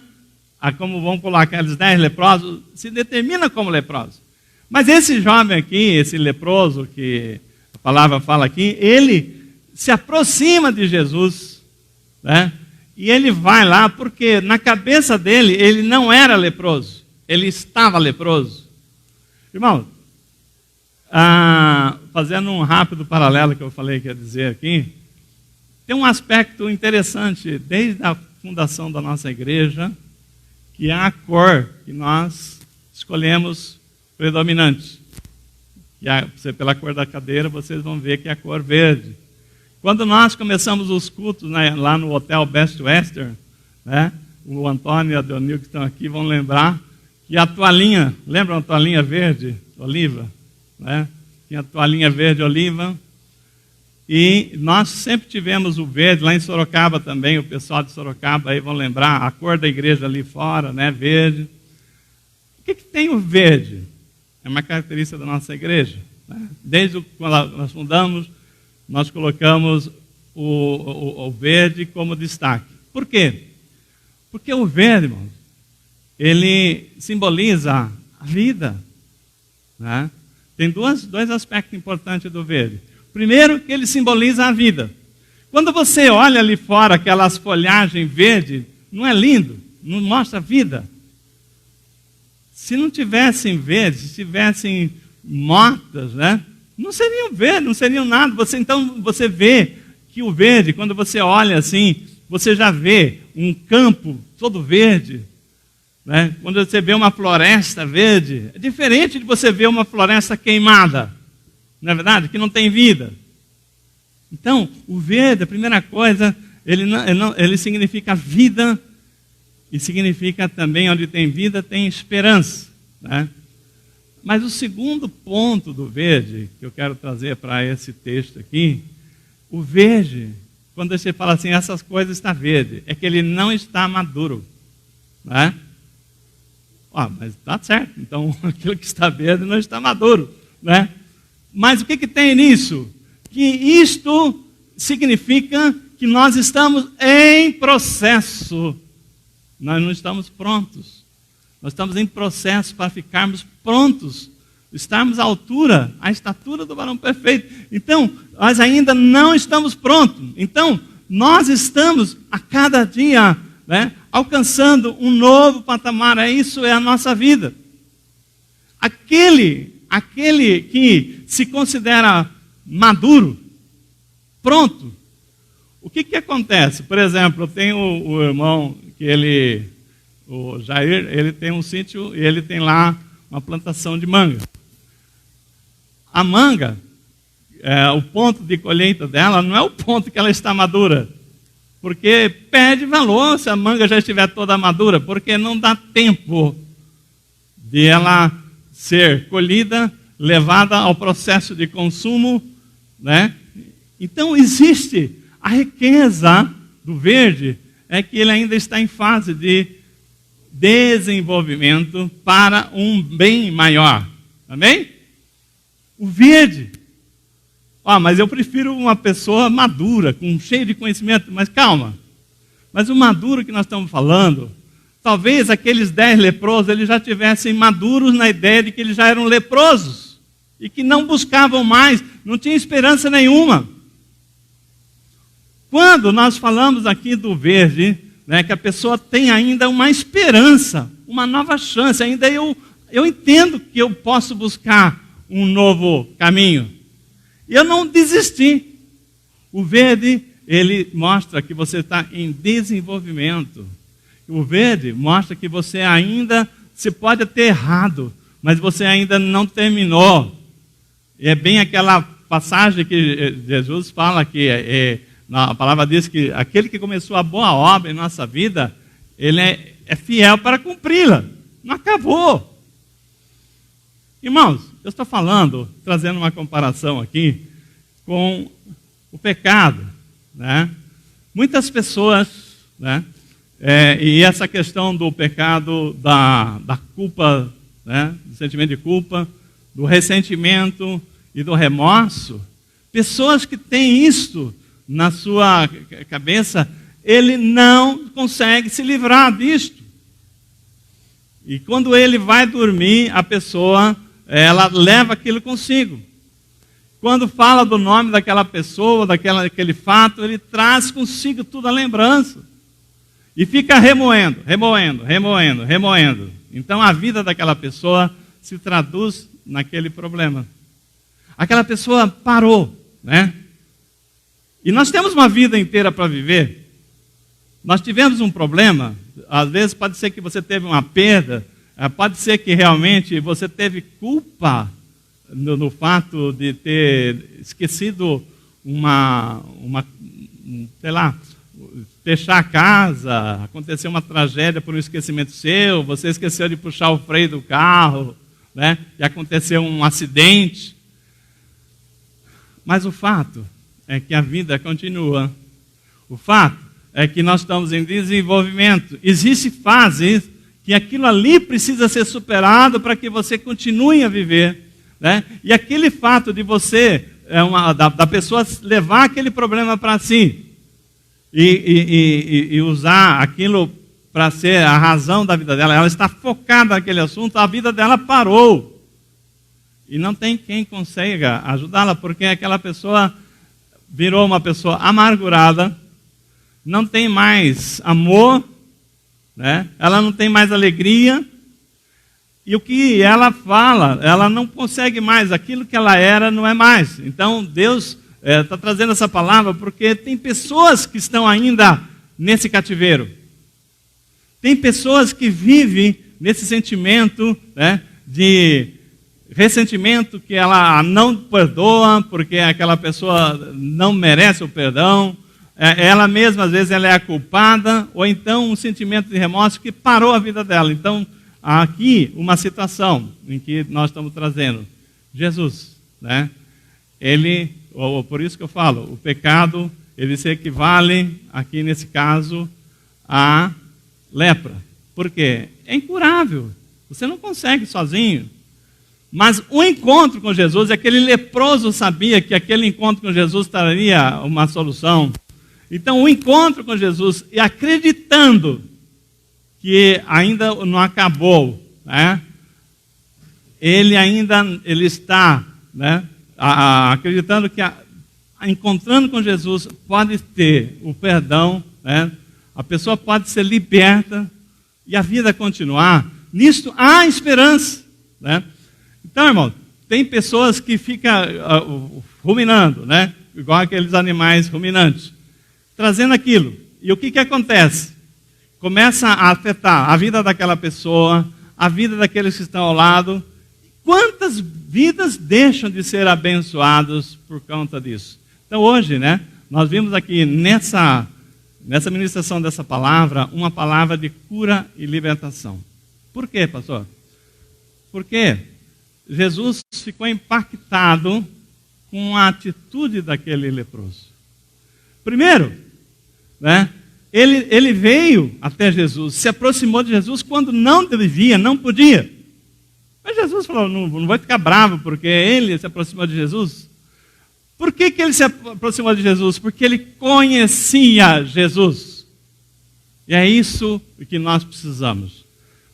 como vamos colocar aqueles 10 leprosos, se determina como leproso. Mas esse jovem aqui, esse leproso que a palavra fala aqui, ele se aproxima de Jesus, né? E ele vai lá porque na cabeça dele, ele não era leproso, ele estava leproso. Irmão, fazendo um rápido paralelo que eu falei que ia dizer aqui, tem um aspecto interessante desde a fundação da nossa igreja, que é a cor que nós escolhemos predominante. Pela cor da cadeira, vocês vão ver que é a cor verde. Quando nós começamos os cultos, né, lá no Hotel Best Western, né, o Antônio e a Deonil que estão aqui vão lembrar que a toalhinha, lembram a toalhinha verde, oliva? Né? Tinha a toalhinha verde, oliva. E nós sempre tivemos o verde, lá em Sorocaba também, o pessoal de Sorocaba aí vão lembrar, a cor da igreja ali fora, né, verde. O que tem o verde? É uma característica da nossa igreja. Né? Desde quando nós fundamos, nós colocamos o verde como destaque. Por quê? Porque o verde, irmãos, ele simboliza a vida. Né? Tem dois aspectos importantes do verde. Primeiro, que ele simboliza a vida. Quando você olha ali fora aquelas folhagens verdes, não é lindo? Não mostra vida? Se não tivessem verdes, se tivessem mortas, né? Não seriam verdes, não seriam nada. Então você vê que o verde, quando você olha assim, você já vê um campo todo verde. Né? Quando você vê uma floresta verde, é diferente de você ver uma floresta queimada. Não é verdade? Que não tem vida. Então, o verde, a primeira coisa, ele significa vida e significa também, onde tem vida, tem esperança. Né? Mas o segundo ponto do verde, que eu quero trazer para esse texto aqui, o verde, quando você fala assim, essas coisas estão verde, é que ele não está maduro. Né? Mas está certo, então aquilo que está verde não está maduro. Né? Mas o que tem nisso? Que isto significa que nós estamos em processo. Nós não estamos prontos. Nós estamos em processo para ficarmos prontos, estarmos à altura, à estatura do varão perfeito. Então, nós ainda não estamos prontos. Então, nós estamos a cada dia, né, alcançando um novo patamar. Isso é a nossa vida. Aquele que se considera maduro, pronto, o que acontece? Por exemplo, eu tenho o irmão que o Jair, ele tem um sítio e ele tem lá uma plantação de manga. A manga, o ponto de colheita dela não é o ponto que ela está madura, porque perde valor se a manga já estiver toda madura, porque não dá tempo de ela ser colhida, levada ao processo de consumo, né? Então existe a riqueza do verde, é que ele ainda está em fase de desenvolvimento para um bem maior. Amém? O verde. Mas eu prefiro uma pessoa madura, cheia de conhecimento. Mas calma. Mas o maduro que nós estamos falando, talvez aqueles 10 leprosos, eles já tivessem maduros na ideia de que eles já eram leprosos. E que não buscavam mais, não tinha esperança nenhuma. Quando nós falamos aqui do verde, né, que a pessoa tem ainda uma esperança, uma nova chance, ainda eu entendo que eu posso buscar um novo caminho. E eu não desisti. O verde, ele mostra que você está em desenvolvimento. O verde mostra que você pode ter errado, mas você ainda não terminou. E é bem aquela passagem que Jesus fala que a palavra diz que aquele que começou a boa obra em nossa vida, ele é fiel para cumpri-la. Não acabou. Irmãos, eu estou trazendo uma comparação aqui com o pecado. Né? Muitas pessoas, né, e essa questão do pecado, da culpa, né, do sentimento de culpa, do ressentimento e do remorso, pessoas que têm isso na sua cabeça, ele não consegue se livrar disto. E quando ele vai dormir, a pessoa, ela leva aquilo consigo. Quando fala do nome daquela pessoa, daquele fato, ele traz consigo toda a lembrança. E fica remoendo. Então a vida daquela pessoa se traduz naquele problema. Aquela pessoa parou, né? E nós temos uma vida inteira para viver. Nós tivemos um problema, às vezes pode ser que você teve uma perda, pode ser que realmente você teve culpa no fato de ter esquecido sei lá, fechar a casa, aconteceu uma tragédia por um esquecimento seu, você esqueceu de puxar o freio do carro, né? E aconteceu um acidente. Mas o fato é que a vida continua. O fato é que nós estamos em desenvolvimento. Existem fases que aquilo ali precisa ser superado para que você continue a viver. Né? E aquele fato de você, da pessoa levar aquele problema para si e usar aquilo para ser a razão da vida dela, ela está focada naquele assunto, a vida dela parou. E não tem quem consiga ajudá-la, porque aquela pessoa virou uma pessoa amargurada, não tem mais amor, né? Ela não tem mais alegria, e o que ela fala, ela não consegue mais, aquilo que ela era não é mais. Então Deus está trazendo essa palavra porque tem pessoas que estão ainda nesse cativeiro. Tem pessoas que vivem nesse sentimento, né, de ressentimento, que ela não perdoa porque aquela pessoa não merece o perdão. Ela mesma, às vezes, ela é a culpada, ou então um sentimento de remorso que parou a vida dela. Então, aqui uma situação em que nós estamos trazendo. Jesus, né? Ele, por isso que eu falo, o pecado, ele se equivale, aqui nesse caso, à lepra. Por quê? É incurável. Você não consegue sozinho. Mas o encontro com Jesus, aquele leproso sabia que aquele encontro com Jesus traria uma solução. Então, o encontro com Jesus, e acreditando que ainda não acabou, né? Ele está, né? Acreditando que encontrando com Jesus pode ter o perdão, né? A pessoa pode ser liberta e a vida continuar. Nisto há esperança, né? Então, irmão, tem pessoas que ficam ruminando, né? Igual aqueles animais ruminantes, trazendo aquilo. E o que acontece? Começa a afetar a vida daquela pessoa, a vida daqueles que estão ao lado. Quantas vidas deixam de ser abençoadas por conta disso? Então hoje, né, nós vimos aqui nessa ministração dessa palavra, uma palavra de cura e libertação. Por quê, pastor? Porque Jesus ficou impactado com a atitude daquele leproso. Primeiro, né, ele veio até Jesus, se aproximou de Jesus quando não devia, não podia. Mas Jesus falou, não vai ficar bravo porque ele se aproximou de Jesus. Por que ele se aproximou de Jesus? Porque ele conhecia Jesus. E é isso que nós precisamos.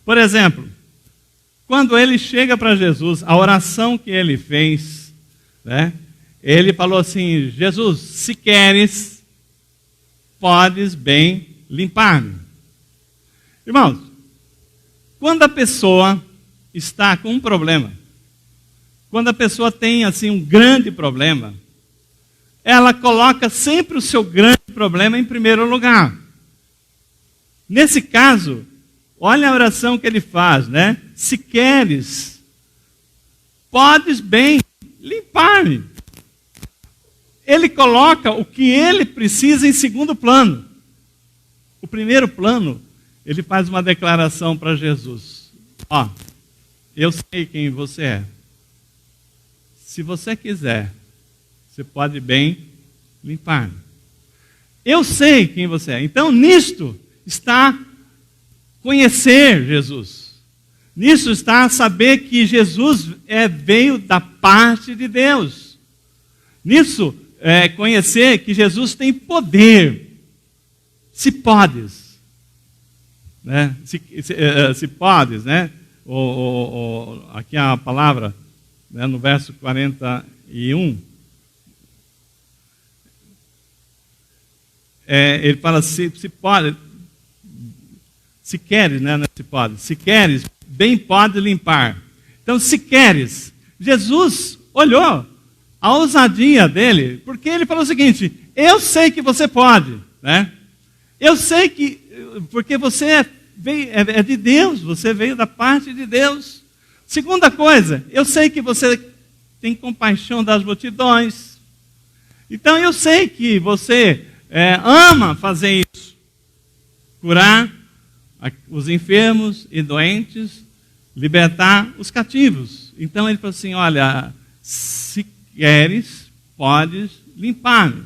Por exemplo, quando ele chega para Jesus, a oração que ele fez, né, ele falou assim, Jesus, se queres, podes bem limpar-me. Irmãos, quando a pessoa está com um problema, quando a pessoa tem assim um grande problema, ela coloca sempre o seu grande problema em primeiro lugar. Nesse caso, olha a oração que ele faz, né? Se queres, podes bem limpar-me. Ele coloca o que ele precisa em segundo plano. O primeiro plano, ele faz uma declaração para Jesus. Ó, eu sei quem você é. Se você quiser, você pode bem limpar-me. Eu sei quem você é. Então, nisto está conhecer Jesus. Nisso está saber que Jesus veio da parte de Deus. Nisso é conhecer que Jesus tem poder. Se podes, né? Se podes, né? Aqui a palavra, né, no verso 41. Ele fala, se pode, se queres, né? Não é se pode. Se queres, bem pode limpar. Então, se queres, Jesus olhou a ousadia dele, porque ele falou o seguinte, eu sei que você pode, né? Eu sei que, porque você é de Deus, você veio da parte de Deus. Segunda coisa, eu sei que você tem compaixão das multidões. Então eu sei que você ama fazer isso. Curar os enfermos e doentes, libertar os cativos. Então ele falou assim, olha, se queres, podes limpar-me.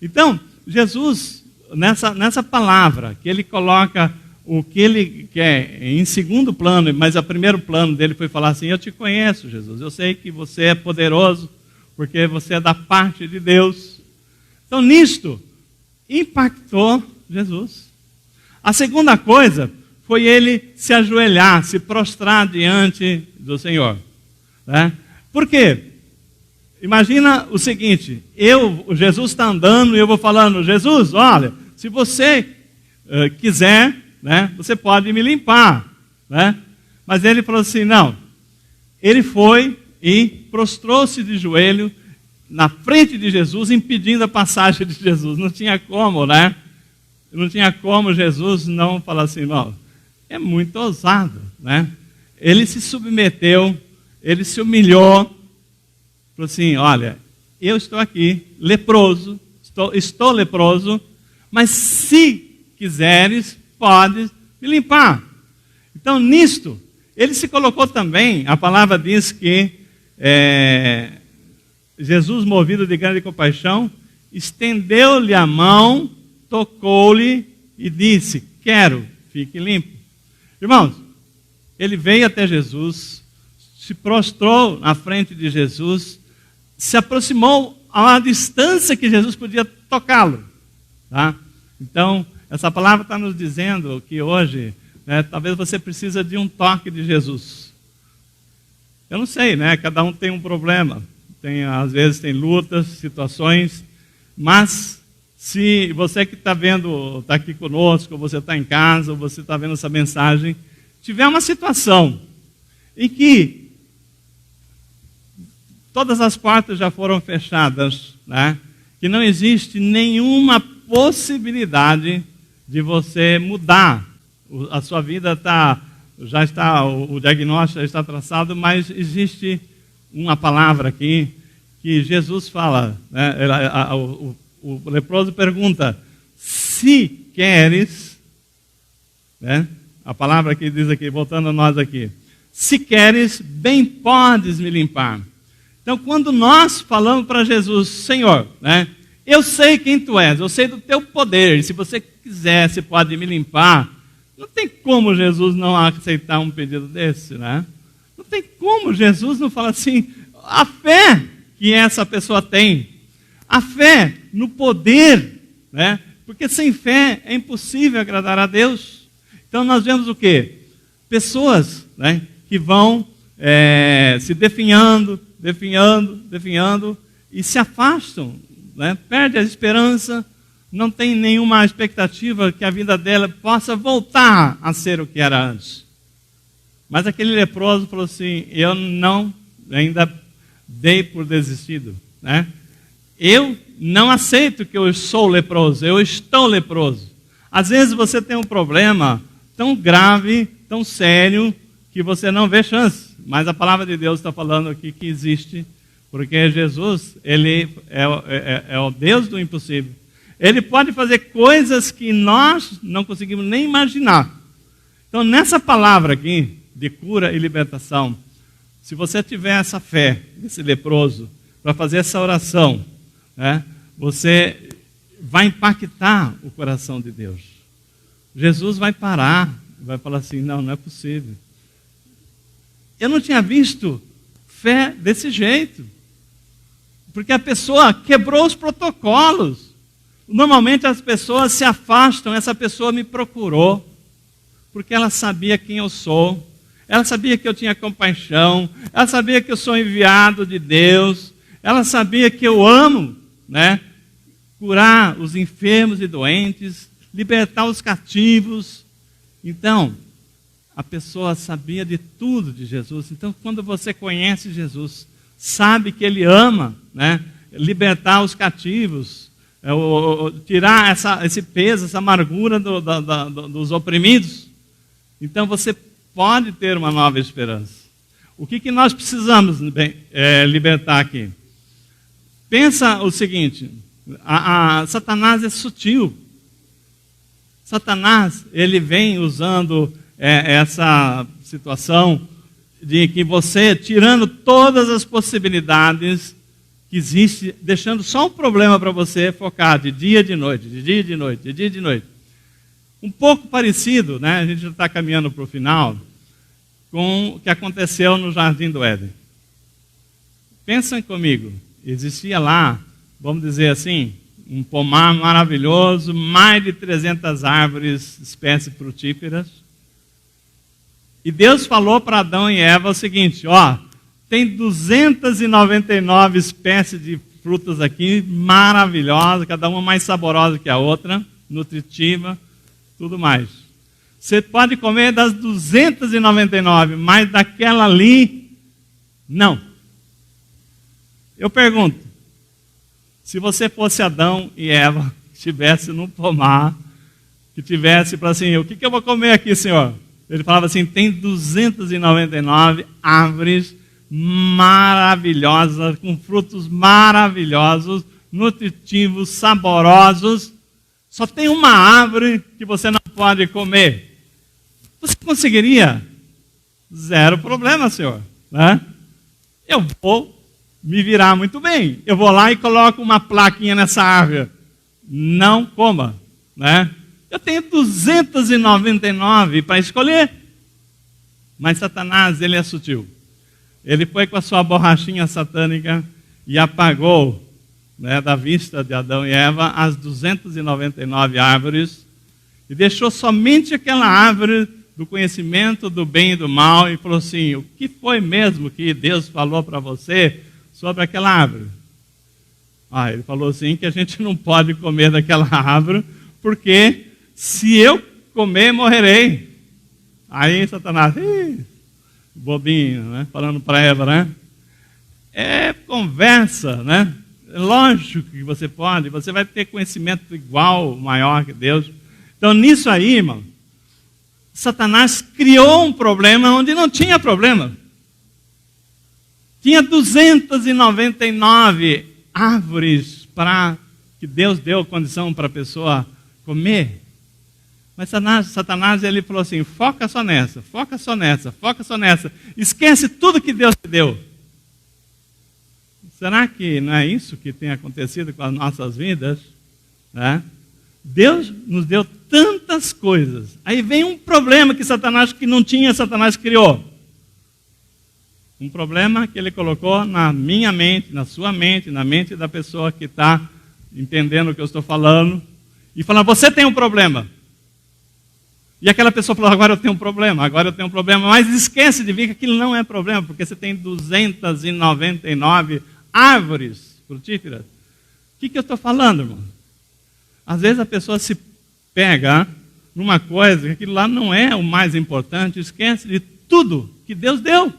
Então, Jesus, nessa palavra, que ele coloca o que ele quer em segundo plano, mas o primeiro plano dele foi falar assim, eu te conheço, Jesus, eu sei que você é poderoso, porque você é da parte de Deus. Então, nisto, impactou Jesus. A segunda coisa foi ele se ajoelhar, se prostrar diante do Senhor. Né? Por quê? Imagina o seguinte, Jesus está andando e eu vou falando, Jesus, olha, se você quiser, né, você pode me limpar. Né? Mas ele falou assim, não. Ele foi e prostrou-se de joelho na frente de Jesus, impedindo a passagem de Jesus. Não tinha como, né? Não tinha como Jesus não falar assim, não. É muito ousado, né? Ele se submeteu, ele se humilhou, falou assim, olha, eu estou aqui, leproso, estou leproso, mas se quiseres, podes me limpar. Então, nisto, ele se colocou também, a palavra diz que Jesus, movido de grande compaixão, estendeu-lhe a mão, tocou-lhe e disse: quero, fique limpo. Irmãos, ele veio até Jesus, se prostrou na frente de Jesus, se aproximou a uma distância que Jesus podia tocá-lo. Tá? Então, essa palavra está nos dizendo que hoje, talvez você precisa de um toque de Jesus. Eu não sei, cada um tem um problema. Às vezes tem lutas, situações, mas se você que está vendo, está aqui conosco, ou você está em casa, ou você está vendo essa mensagem, tiver uma situação em que todas as portas já foram fechadas, que não existe nenhuma possibilidade de você mudar, a sua vida já está, o diagnóstico já está traçado, mas existe uma palavra aqui que Jesus fala, o leproso pergunta: se queres, a palavra que diz aqui, voltando a nós aqui, se queres, bem podes me limpar. Então, quando nós falamos para Jesus: Senhor, eu sei quem tu és, eu sei do teu poder, se você quiser, você pode me limpar. Não tem como Jesus não aceitar um pedido desse, Não tem como Jesus não falar assim, a fé que essa pessoa tem, a fé no poder, porque sem fé é impossível agradar a Deus. Então nós vemos o quê? Pessoas que vão se definhando e se afastam, perde a esperança, não tem nenhuma expectativa que a vida dela possa voltar a ser o que era antes. Mas aquele leproso falou assim: eu não ainda dei por desistido. Eu não aceito que eu sou leproso, eu estou leproso. Às vezes você tem um problema tão grave, tão sério, que você não vê chance. Mas a palavra de Deus está falando aqui que existe, porque Jesus, ele é o Deus do impossível. Ele pode fazer coisas que nós não conseguimos nem imaginar. Então, nessa palavra aqui, de cura e libertação, se você tiver essa fé, esse leproso, para fazer essa oração, você vai impactar o coração de Deus. Jesus vai parar, vai falar assim: não é possível. Eu não tinha visto fé desse jeito, porque a pessoa quebrou os protocolos. Normalmente as pessoas se afastam. Essa pessoa me procurou, porque ela sabia quem eu sou, ela sabia que eu tinha compaixão, ela sabia que eu sou enviado de Deus, ela sabia que eu amo, curar os enfermos e doentes, libertar os cativos. Então, a pessoa sabia de tudo de Jesus. Então, quando você conhece Jesus, sabe que Ele ama, libertar os cativos, tirar esse peso, essa amargura dos oprimidos. Então você pode ter uma nova esperança. O que nós precisamos libertar aqui? Pensa o seguinte: Satanás é sutil. Satanás, ele vem usando essa situação de que você, tirando todas as possibilidades que existe, deixando só um problema para você focar de dia e de noite, de dia e de noite, de dia e de noite. Um pouco parecido, a gente já está caminhando para o final, com o que aconteceu no Jardim do Éden. Pensem comigo, existia lá, vamos dizer assim, um pomar maravilhoso, mais de 300 árvores, espécies frutíferas. E Deus falou para Adão e Eva o seguinte: tem 299 espécies de frutas aqui, maravilhosas, cada uma mais saborosa que a outra, nutritiva, tudo mais. Você pode comer das 299, mas daquela ali, não. Eu pergunto, se você fosse Adão e Eva, que estivesse no pomar, que tivesse para assim: o que eu vou comer aqui, Senhor? Ele falava assim: tem 299 árvores maravilhosa, com frutos maravilhosos, nutritivos, saborosos. Só tem uma árvore que você não pode comer. Você conseguiria? Zero problema, Senhor. Né? Eu vou me virar muito bem. Eu vou lá e coloco uma plaquinha nessa árvore. Não coma. Né? Eu tenho 299 para escolher. Mas Satanás, ele é sutil. Ele foi com a sua borrachinha satânica e apagou, né, da vista de Adão e Eva as 299 árvores e deixou somente aquela árvore do conhecimento do bem e do mal e falou assim: o que foi mesmo que Deus falou para você sobre aquela árvore? Ele falou assim que a gente não pode comer daquela árvore porque se eu comer, morrerei. Aí Satanás, bobinho, né? Falando para Eva, né? É conversa, né? Lógico que você pode, você vai ter conhecimento igual, maior que Deus. Então, nisso aí, irmão, Satanás criou um problema onde não tinha problema. Tinha 299 árvores para que Deus deu condição para a pessoa comer. Mas Satanás, ele falou assim: foca só nessa, foca só nessa, foca só nessa. Esquece tudo que Deus te deu. Será que não é isso que tem acontecido com as nossas vidas? Né? Deus nos deu tantas coisas. Aí vem um problema que Satanás, que não tinha, Satanás criou. Um problema que ele colocou na minha mente, na sua mente, na mente da pessoa que está entendendo o que eu estou falando. E fala: você tem um problema. E aquela pessoa falou: agora eu tenho um problema, agora eu tenho um problema. Mas esquece de ver que aquilo não é problema, porque você tem 299 árvores frutíferas. O que eu estou falando, irmão? Às vezes a pessoa se pega numa coisa que aquilo lá não é o mais importante, esquece de tudo que Deus deu.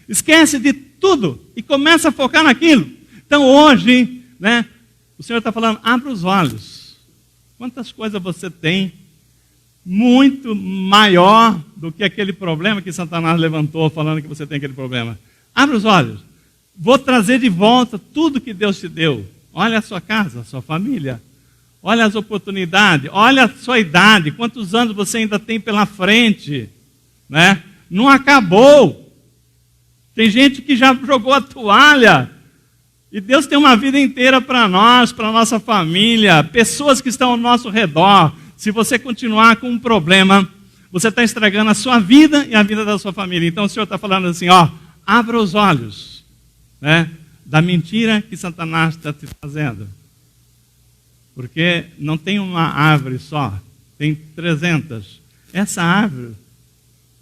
Esquece de tudo e começa a focar naquilo. Então hoje, né, o Senhor está falando: abra os olhos. Quantas coisas você tem muito maior do que aquele problema que Satanás levantou falando que você tem aquele problema. Abra os olhos. Vou trazer de volta tudo que Deus te deu. Olha a sua casa, a sua família. Olha as oportunidades. Olha a sua idade. Quantos anos você ainda tem pela frente. Né? Não acabou. Tem gente que já jogou a toalha. E Deus tem uma vida inteira para nós, para a nossa família. Pessoas que estão ao nosso redor. Se você continuar com um problema, você está estragando a sua vida e a vida da sua família. Então o Senhor está falando assim: abra os olhos, né, da mentira que Satanás está te fazendo. Porque não tem uma árvore só, tem 300. Essa árvore,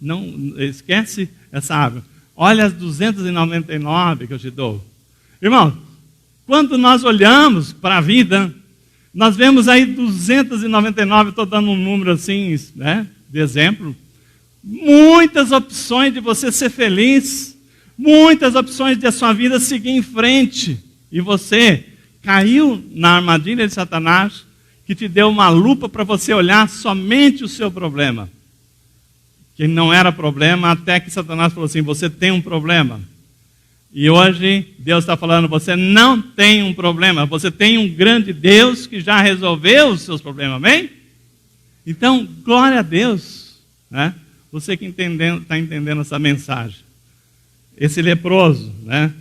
não esquece essa árvore. Olha as 299 que eu te dou. Irmão, quando nós olhamos para a vida, nós vemos aí 299, estou dando um número assim, né, de exemplo. Muitas opções de você ser feliz. Muitas opções de a sua vida seguir em frente. E você caiu na armadilha de Satanás, que te deu uma lupa para você olhar somente o seu problema. Que não era problema, até que Satanás falou assim: você tem um problema. E hoje Deus está falando: você não tem um problema. Você tem um grande Deus que já resolveu os seus problemas, amém? Então, glória a Deus, né? Você que está entendendo essa mensagem. Esse leproso, né?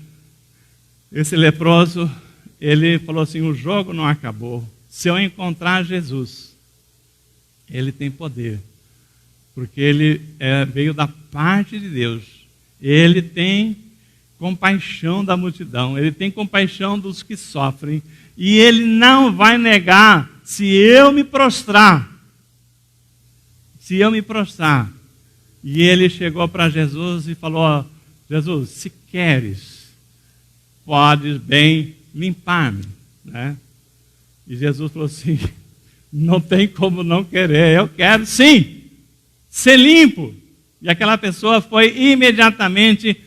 Esse leproso, ele falou assim: o jogo não acabou. Se eu encontrar Jesus, ele tem poder. Porque ele veio da parte de Deus. Ele tem compaixão da multidão. Ele tem compaixão dos que sofrem. E ele não vai negar se eu me prostrar. Se eu me prostrar. E ele chegou para Jesus e falou: Jesus, se queres, podes bem limpar-me, né? E Jesus falou assim: não tem como não querer, eu quero sim ser limpo. E aquela pessoa foi imediatamente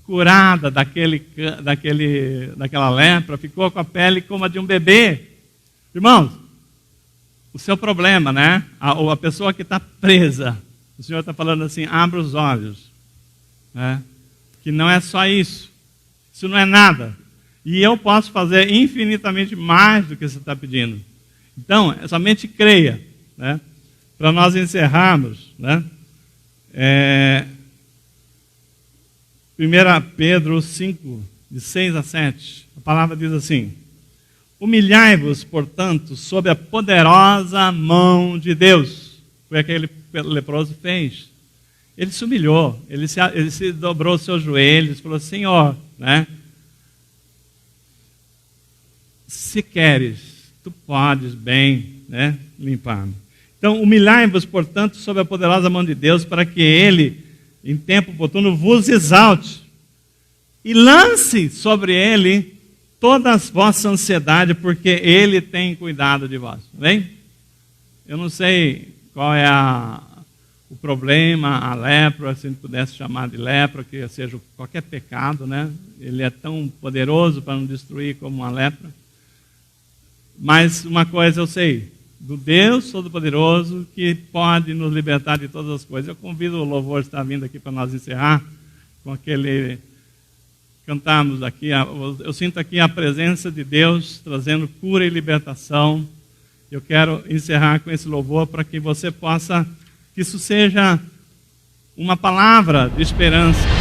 curada daquela lepra, ficou com a pele como a de um bebê. Irmãos, o seu problema, né? Ou a pessoa que está presa, o Senhor está falando assim: abra os olhos, né? Que não é só isso. Isso não é nada. E eu posso fazer infinitamente mais do que você está pedindo. Então, somente creia, né? para nós encerrarmos, né? 1 Pedro 5, de 6 a 7, a palavra diz assim: humilhai-vos, portanto, sob a poderosa mão de Deus. Foi aquele leproso fez. Ele se humilhou, ele se dobrou os seus joelhos, falou: Senhor, né? Se queres, tu podes bem, né, limpar-me. Então, humilhai-vos, portanto, sob a poderosa mão de Deus, para que Ele, em tempo oportuno, vos exalte e lance sobre Ele toda a vossa ansiedade, porque Ele tem cuidado de vós. Bem? Eu não sei qual é o problema, a lepra, se a gente pudesse chamar de lepra, que seja qualquer pecado, né? Ele é tão poderoso para não destruir como uma lepra. Mas uma coisa eu sei, do Deus Todo-Poderoso que pode nos libertar de todas as coisas. Eu convido o louvor a estar vindo aqui para nós encerrar com aquele... Cantamos aqui, eu sinto aqui a presença de Deus trazendo cura e libertação. Eu quero encerrar com esse louvor para que você possa, que isso seja uma palavra de esperança.